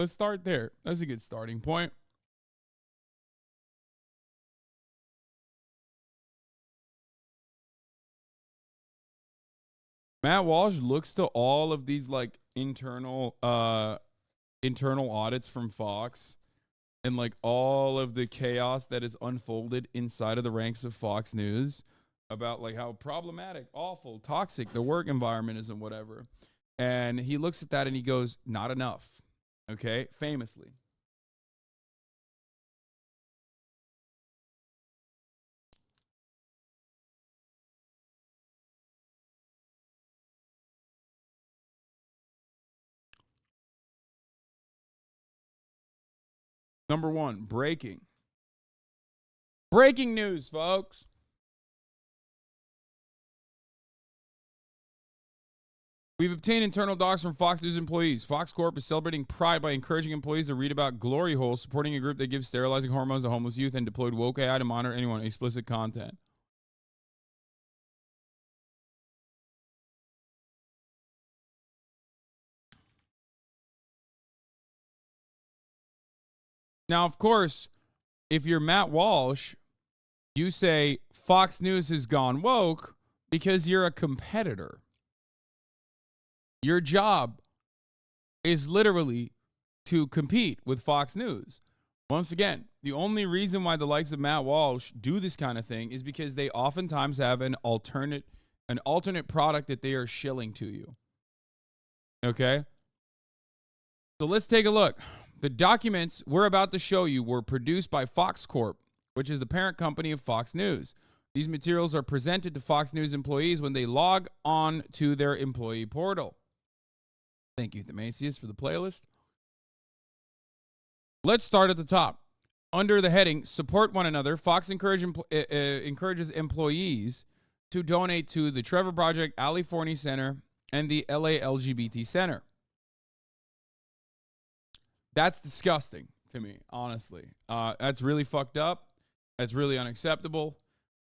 Let's start there. That's a good starting point. Matt Walsh looks to all of these like internal audits from Fox and like all of the chaos that is unfolded inside of the ranks of Fox News about like how problematic, awful, toxic the work environment is and whatever. And he looks at that and he goes, not enough. Okay? Famously. Number one, breaking. Breaking news, folks. We've obtained internal docs from Fox News employees. Fox Corp is celebrating Pride by encouraging employees to read about glory holes, supporting a group that gives sterilizing hormones to homeless youth, and deployed woke AI to monitor anyone explicit content. Now, of course, if you're Matt Walsh, you say Fox News has gone woke because you're a competitor. Your job is literally to compete with Fox News. Once again, the only reason why the likes of Matt Walsh do this kind of thing is because they oftentimes have an alternate product that they are shilling to you. Okay? So let's take a look. The documents we're about to show you were produced by Fox Corp, which is the parent company of Fox News. These materials are presented to Fox News employees when they log on to their employee portal. Thank you, Themasius, for the playlist. Let's start at the top. Under the heading, Support One Another, Fox encourages employees to donate to the Trevor Project, Ali Forney Center, and the LA LGBT Center. That's disgusting to me, honestly. That's really fucked up. That's really unacceptable.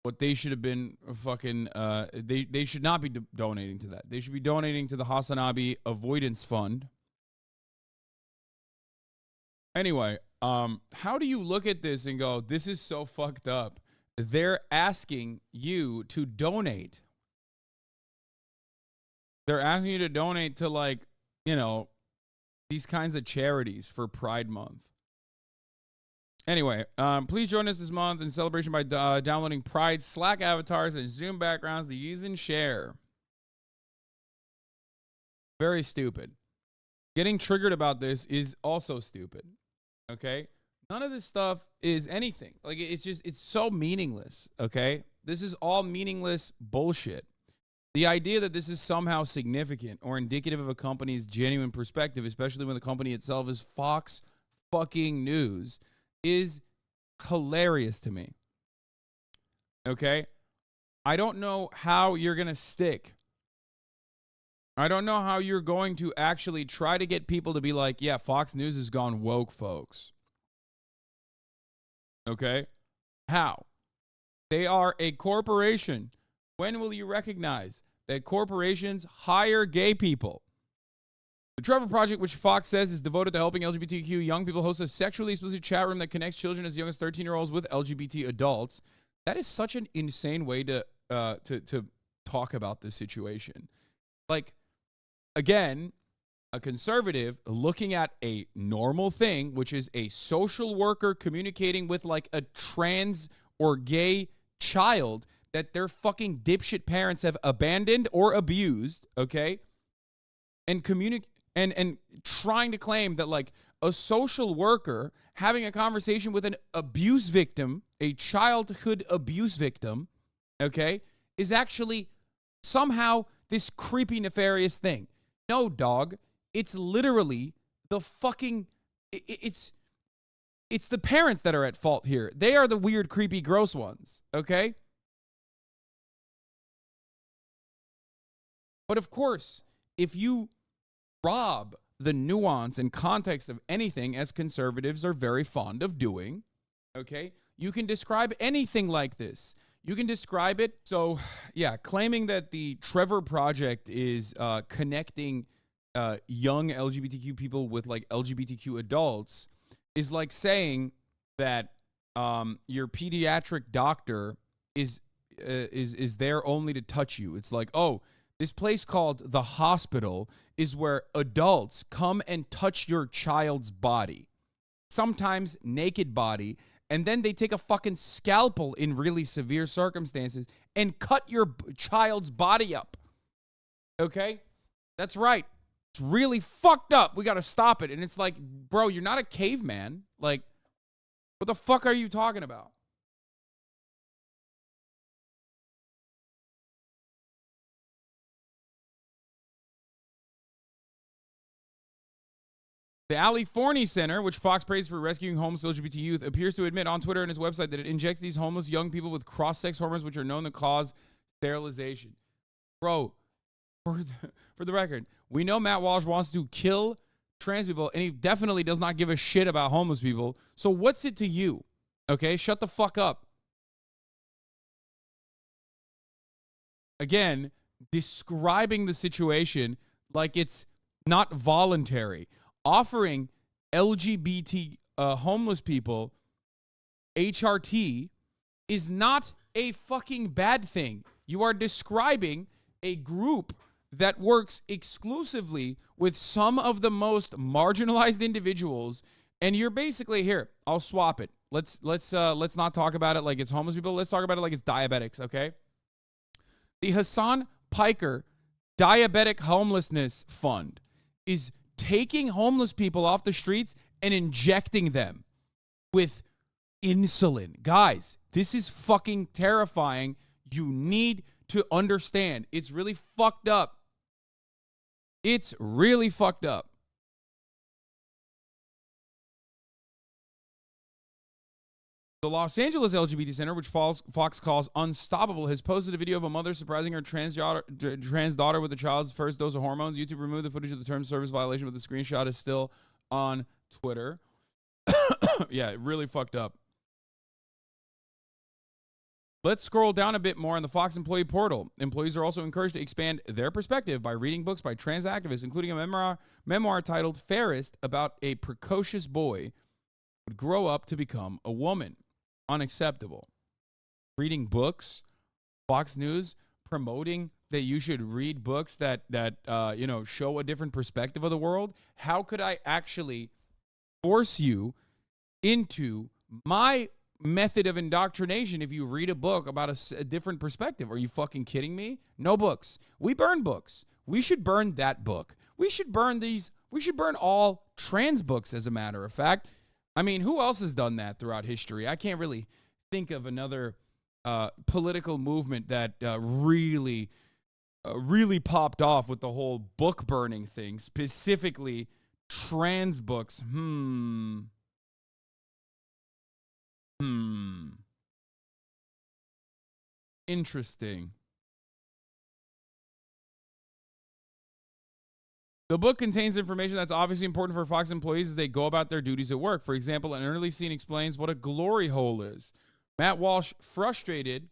What they should have been fucking, they should not be donating to that. They should be donating to the HasanAbi Avoidance Fund. Anyway, how do you look at this and go, this is so fucked up? They're asking you to donate. They're asking you to donate to, like, you know, these kinds of charities for Pride Month. Anyway, please join us this month in celebration by downloading Pride Slack avatars and Zoom backgrounds to use and share. Very stupid. Getting triggered about this is also stupid. Okay? None of this stuff is anything. Like, it's so meaningless. Okay? This is all meaningless bullshit. The idea that this is somehow significant or indicative of a company's genuine perspective, especially when the company itself is Fox fucking News, is hilarious to me. Okay? I don't know how you're going to stick. I don't know how you're going to actually try to get people to be like, yeah, Fox News has gone woke, folks. Okay? How? They are a corporation. When will you recognize that corporations hire gay people? The Trevor Project, which Fox says is devoted to helping LGBTQ young people, hosts a sexually explicit chat room that connects children as young as 13-year-olds with LGBT adults. That is such an insane way to talk about this situation. Like, again, a conservative looking at a normal thing, which is a social worker communicating with like a trans or gay child that their fucking dipshit parents have abandoned or abused, okay? And and trying to claim that like a social worker having a conversation with an abuse victim, a childhood abuse victim, okay, is actually somehow this creepy, nefarious thing. No, dog. It's literally the fucking, it's the parents that are at fault here. They are the weird, creepy, gross ones, okay? But of course, if you rob the nuance and context of anything, as conservatives are very fond of doing, okay, you can describe anything like this. You can describe it. So, yeah, claiming that the Trevor Project is connecting young LGBTQ people with like LGBTQ adults is like saying that your pediatric doctor is there only to touch you. It's like, oh, this place called the hospital is where adults come and touch your child's body, sometimes naked body, and then they take a fucking scalpel in really severe circumstances and cut your child's body up. Okay? That's right. It's really fucked up. We got to stop it. And it's like, bro, you're not a caveman. Like, what the fuck are you talking about? The Ali Forney Center, which Fox praised for rescuing homeless LGBT youth, appears to admit on Twitter and his website that it injects these homeless young people with cross-sex hormones, which are known to cause sterilization. Bro, for the record, we know Matt Walsh wants to kill trans people, and he definitely does not give a shit about homeless people. So what's it to you? Okay, shut the fuck up. Again, describing the situation like it's not voluntary. Offering LGBT homeless people HRT is not a fucking bad thing. You are describing a group that works exclusively with some of the most marginalized individuals, and you're basically here. I'll swap it. Let's not talk about it like it's homeless people. Let's talk about it like it's diabetics. Okay. The HasanPiker Diabetic Homelessness Fund is taking homeless people off the streets and injecting them with insulin. Guys, this is fucking terrifying. You need to understand. It's really fucked up. It's really fucked up. The Los Angeles LGBT Center, which Fox calls unstoppable, has posted a video of a mother surprising her trans daughter with the child's first dose of hormones. YouTube removed the footage of the term service violation, but the screenshot is still on Twitter. Yeah, it really fucked up. Let's scroll down a bit more on the Fox employee portal. Employees are also encouraged to expand their perspective by reading books by trans activists, including a memoir titled Fairest, about a precocious boy who would grow up to become a woman. Unacceptable. Reading books, Fox News promoting that you should read books that show a different perspective of the world. How could I actually force you into my method of indoctrination if you read a book about a different perspective? Are you fucking kidding me? No books. We burn books. We should burn that book. We should burn these. We should burn all trans books, as a matter of fact. I mean, who else has done that throughout history? I can't really think of another political movement that really popped off with the whole book burning thing, specifically trans books. Interesting. The book contains information that's obviously important for Fox employees as they go about their duties at work. For example, an early scene explains what a glory hole is. Matt Walsh frustrated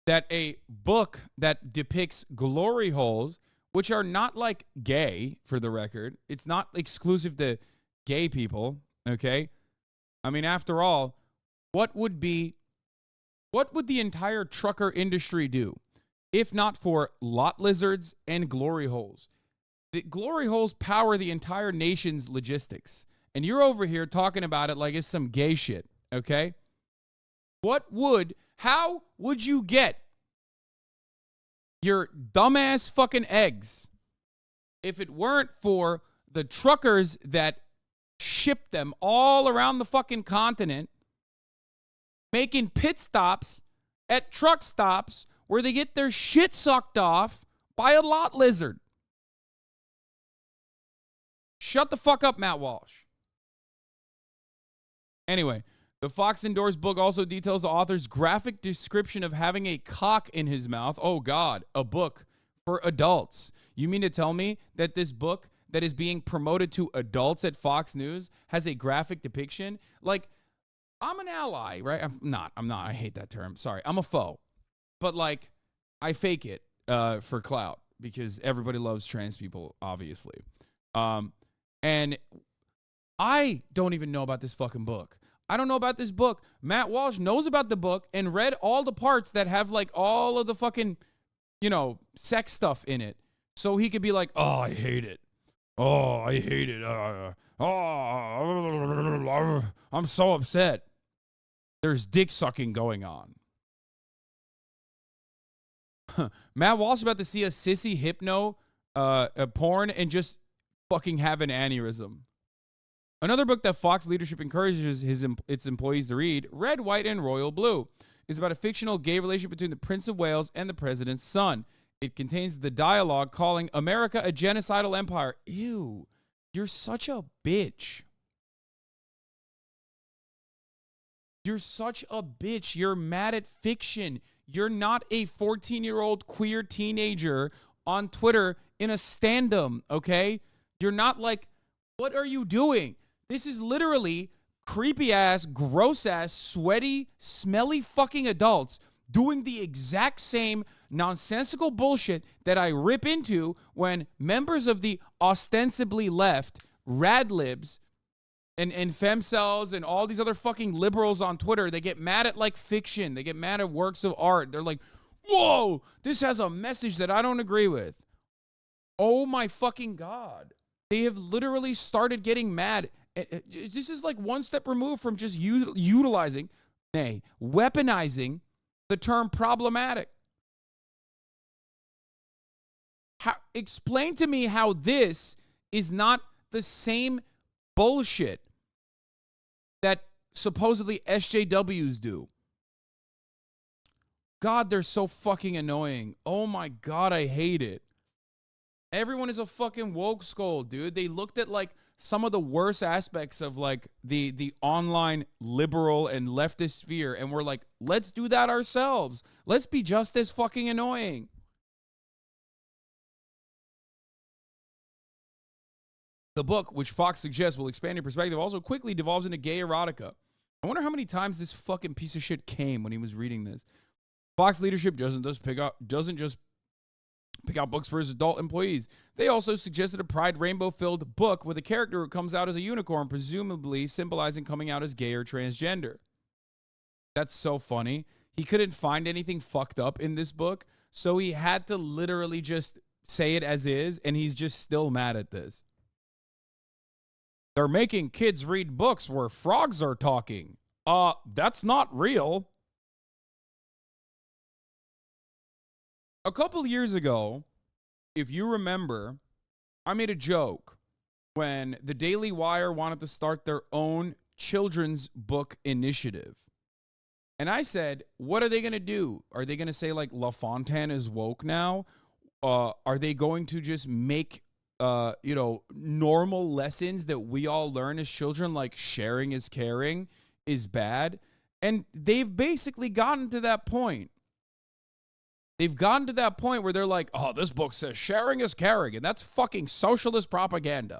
that a book that depicts glory holes, which are not like gay, for the record, it's not exclusive to gay people, okay? I mean, after all, what would the entire trucker industry do if not for lot lizards and glory holes? The glory holes power the entire nation's logistics. And you're over here talking about it like it's some gay shit, okay? How would you get your dumbass fucking eggs if it weren't for the truckers that ship them all around the fucking continent, making pit stops at truck stops where they get their shit sucked off by a lot lizard? Shut the fuck up, Matt Walsh. Anyway, the Fox endorsed book also details the author's graphic description of having a cock in his mouth. Oh, God, a book for adults. You mean to tell me that this book that is being promoted to adults at Fox News has a graphic depiction? Like, I'm an ally, right? I'm not. I hate that term. Sorry. I'm a foe. But, like, I fake it for clout because everybody loves trans people, obviously. And I don't even know about this fucking book. I don't know about this book. Matt Walsh knows about the book and read all the parts that have like all of the fucking, sex stuff in it. So he could be like, oh, I hate it. Oh, I hate it. I'm so upset. There's dick sucking going on. Matt Walsh about to see a sissy hypno porn and just fucking have an aneurysm. Another book that Fox leadership encourages its employees to read, Red, White, and Royal Blue, is about a fictional gay relationship between the Prince of Wales and the president's son. It contains the dialogue calling America a genocidal empire. Ew, you're such a bitch. You're such a bitch. You're mad at fiction. You're not a 14-year-old queer teenager on Twitter in a stand-up, okay? You're not like, what are you doing? This is literally creepy-ass, gross-ass, sweaty, smelly fucking adults doing the exact same nonsensical bullshit that I rip into when members of the ostensibly left, radlibs, and femcells and all these other fucking liberals on Twitter, they get mad at like fiction. They get mad at works of art. They're like, whoa, this has a message that I don't agree with. Oh my fucking God. They have literally started getting mad. This is like one step removed from just utilizing, weaponizing the term problematic. Explain to me how this is not the same bullshit that supposedly SJWs do. God, they're so fucking annoying. Oh my God, I hate it. Everyone is a fucking woke skull, dude. They looked at like some of the worst aspects of like the online liberal and leftist sphere and we're like, let's do that ourselves. Let's be just as fucking annoying. The book, which Fox suggests will expand your perspective, also quickly devolves into gay erotica. I wonder how many times this fucking piece of shit came when he was reading this. Fox leadership doesn't just pick out books for his adult employees. They also suggested a Pride rainbow-filled book with a character who comes out as a unicorn, presumably symbolizing coming out as gay or transgender. That's so funny. He couldn't find anything fucked up in this book, so he had to literally just say it as is, and he's just still mad at this. They're making kids read books where frogs are talking. That's not real. A couple years ago, if you remember, I made a joke when the Daily Wire wanted to start their own children's book initiative. And I said, what are they going to do? Are they going to say like La Fontaine is woke now? Are they going to just make normal lessons that we all learn as children, like sharing is caring, is bad? And they've basically gotten to that point. They've gotten to that point where they're like, oh, this book says sharing is caring, and that's fucking socialist propaganda.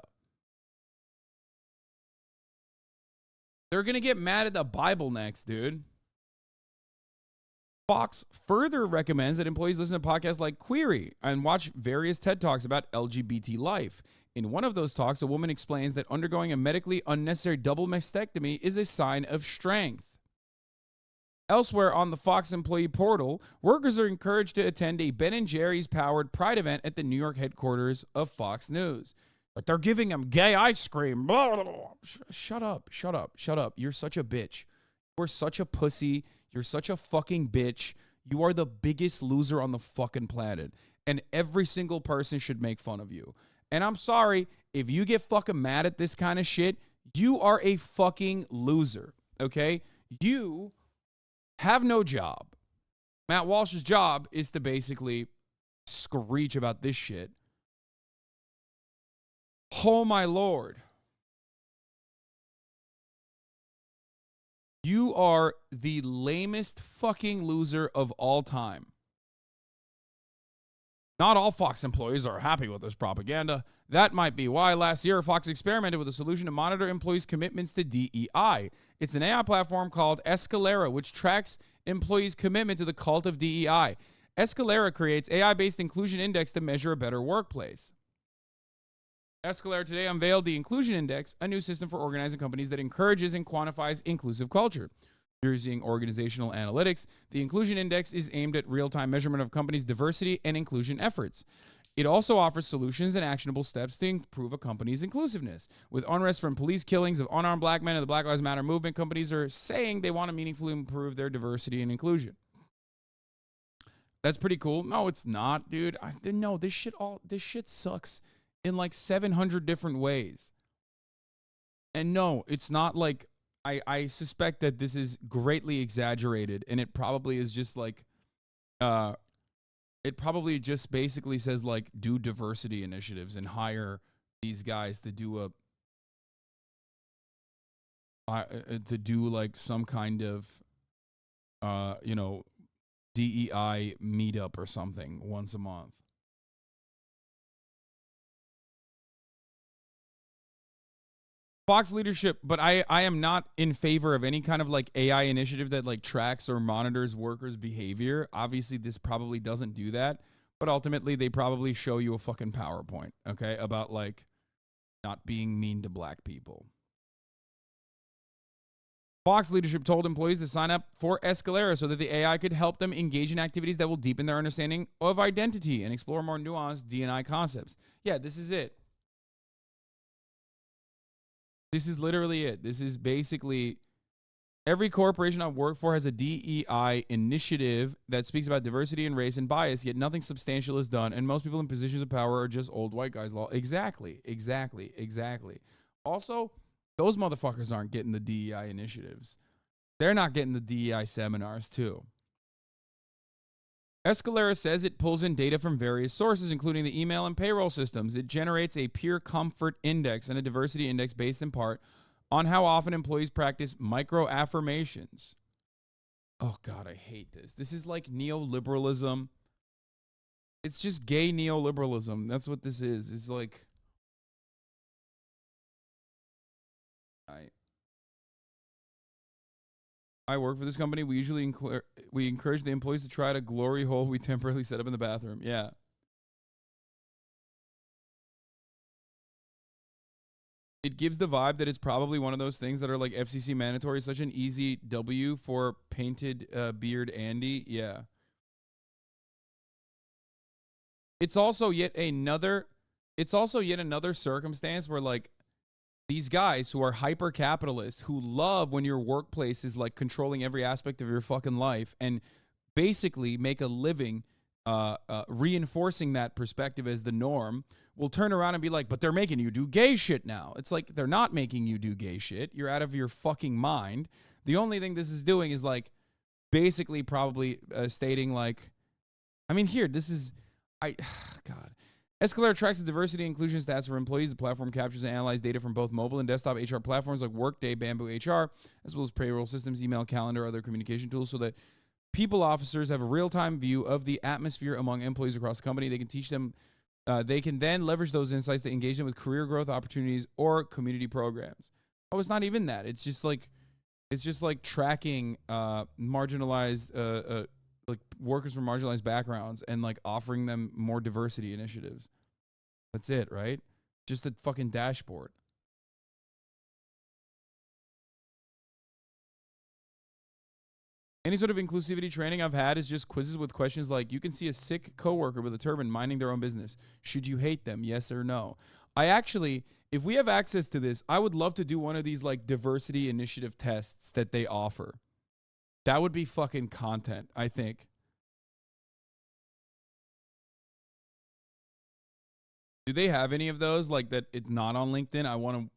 They're going to get mad at the Bible next, dude. Fox further recommends that employees listen to podcasts like Query and watch various TED Talks about LGBT life. In one of those talks, a woman explains that undergoing a medically unnecessary double mastectomy is a sign of strength. Elsewhere on the Fox employee portal, workers are encouraged to attend a Ben & Jerry's powered Pride event at the New York headquarters of Fox News. But they're giving them gay ice cream. Blah, blah, blah. Shut up. You're such a bitch. You're such a pussy. You're such a fucking bitch. You are the biggest loser on the fucking planet. And every single person should make fun of you. And I'm sorry, if you get fucking mad at this kind of shit, you are a fucking loser. Okay? You have no job. Matt Walsh's job is to basically screech about this shit. Oh my Lord. You are the lamest fucking loser of all time. Not all Fox employees are happy with this propaganda. That might be why last year Fox experimented with a solution to monitor employees' commitments to DEI. It's an AI platform called Escalera, which tracks employees' commitment to the cult of DEI. Escalera creates AI-based inclusion index to measure a better workplace. Escalera today unveiled the Inclusion Index, a new system for organizing companies that encourages and quantifies inclusive culture. Using organizational analytics, the Inclusion Index is aimed at real-time measurement of companies' diversity and inclusion efforts. It also offers solutions and actionable steps to improve a company's inclusiveness. With unrest from police killings of unarmed black men and the Black Lives Matter movement, companies are saying they want to meaningfully improve their diversity and inclusion. That's pretty cool. No, it's not, dude. No, this shit sucks in like 700 different ways. And no, it's not like, I suspect that this is greatly exaggerated, and it probably is just like, it probably just basically says like, do diversity initiatives and hire these guys to do like some kind of, DEI meetup or something once a month. Fox leadership, but I am not in favor of any kind of like AI initiative that like tracks or monitors workers' behavior. Obviously, this probably doesn't do that, but ultimately they probably show you a fucking PowerPoint, okay, about like not being mean to black people. Fox leadership told employees to sign up for Escalera so that the AI could help them engage in activities that will deepen their understanding of identity and explore more nuanced D&I concepts. Yeah, this is it. This is literally it. This is basically every corporation I work for has a DEI initiative that speaks about diversity and race and bias, yet nothing substantial is done. And most people in positions of power are just old white guys. Exactly. Also, those motherfuckers aren't getting the DEI initiatives. They're not getting the DEI seminars, too. Escalera says it pulls in data from various sources, including the email and payroll systems. It generates a peer comfort index and a diversity index based in part on how often employees practice micro-affirmations. Oh, God, I hate this. This is like neoliberalism. It's just gay neoliberalism. That's what this is. It's like... I work for this company. We usually encourage the employees to try to glory hole we temporarily set up in the bathroom. Yeah. It gives the vibe that it's probably one of those things that are like FCC mandatory, such an easy W for painted beard Andy. Yeah. It's also yet another circumstance where like these guys who are hyper capitalists who love when your workplace is like controlling every aspect of your fucking life and basically make a living reinforcing that perspective as the norm will turn around and be like, but they're making you do gay shit now. It's like, they're not making you do gay shit. You're out of your fucking mind. The only thing this is doing is like basically probably stating like, I mean, here, this is, God. Escalera tracks the diversity and inclusion stats for employees. The platform captures and analyzes data from both mobile and desktop HR platforms like Workday, Bamboo HR, as well as payroll systems, email, calendar, other communication tools, so that people officers have a real-time view of the atmosphere among employees across the company. They can teach them. They can then leverage those insights to engage them with career growth opportunities or community programs. Oh, it's not even that. It's just like tracking marginalized like workers from marginalized backgrounds and like offering them more diversity initiatives. That's it, right? Just a fucking dashboard. Any sort of inclusivity training I've had is just quizzes with questions like, you can see a sick coworker with a turban minding their own business. Should you hate them? Yes or no? I actually, if we have access to this, I would love to do one of these like diversity initiative tests that they offer. That would be fucking content, I think. Do they have any of those like that? It's not on LinkedIn. I want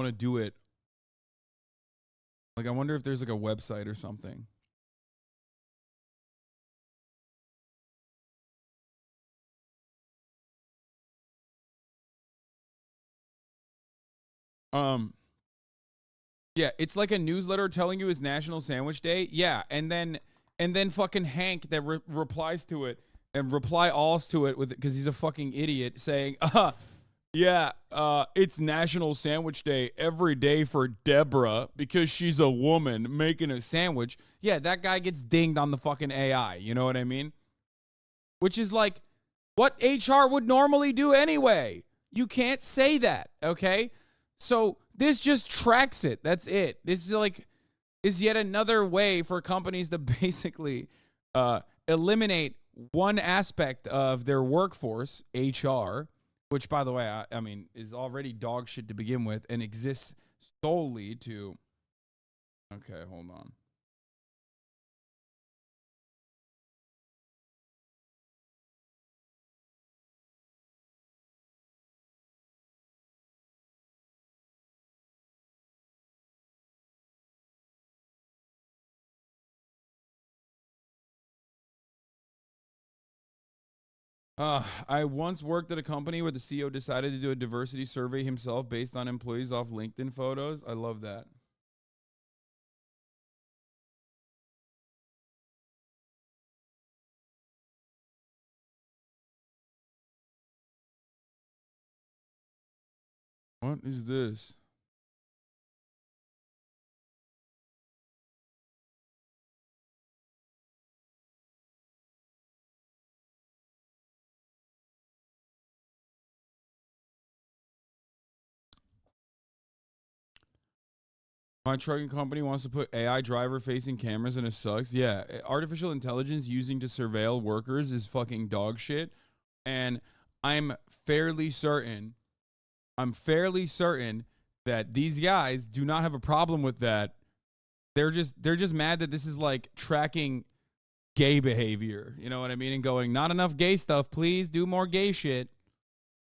to do it. Like, I wonder if there's like a website or something. Yeah, it's like a newsletter telling you it's National Sandwich Day. Yeah, and then fucking Hank that replies to it and reply alls to it with, because he's a fucking idiot, saying, Yeah, it's National Sandwich Day every day for Deborah because she's a woman making a sandwich. Yeah, that guy gets dinged on the fucking AI. You know what I mean? Which is like what HR would normally do anyway. You can't say that, okay? So this just tracks it. That's it. This is yet another way for companies to basically eliminate one aspect of their workforce, HR, which, by the way, I mean, is already dog shit to begin with and exists solely to. Okay, hold on. I once worked at a company where the CEO decided to do a diversity survey himself based on employees off LinkedIn photos. I love that. What is this? My trucking company wants to put AI driver facing cameras and it sucks. Yeah, artificial intelligence using to surveil workers is fucking dog shit. And I'm fairly certain, I'm fairly certain that these guys do not have a problem with that. They're just mad that this is like tracking gay behavior. You know what I mean? And going, not enough gay stuff, please do more gay shit.